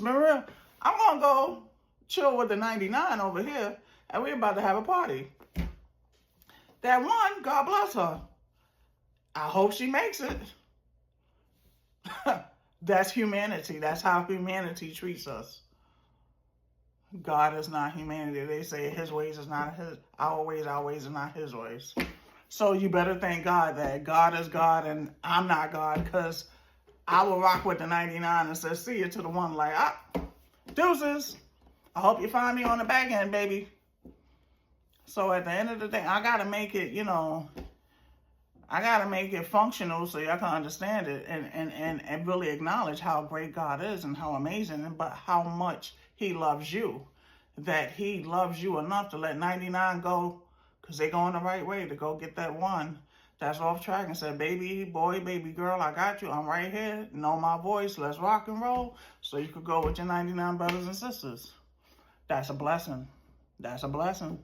Maria, I'm gonna go chill with the 99 over here, and we're about to have a party. That one, God bless her. I hope she makes it. That's humanity. That's how humanity treats us. God is not humanity. They say his ways is not our ways are not his ways. So you better thank God that God is God and I'm not God, because I will rock with the 99 and say, see you to the one, like, deuces. I hope you find me on the back end, baby. So at the end of the day, I got to make it, I got to make it functional so y'all can understand it and really acknowledge how great God is and how amazing, but how much he loves you. That he loves you enough to let 99 go, because they going the right way, to go get that one that's off track and say, baby boy, baby girl, I got you. I'm right here. Know my voice. Let's rock and roll. So you could go with your 99 brothers and sisters. That's a blessing. That's a blessing.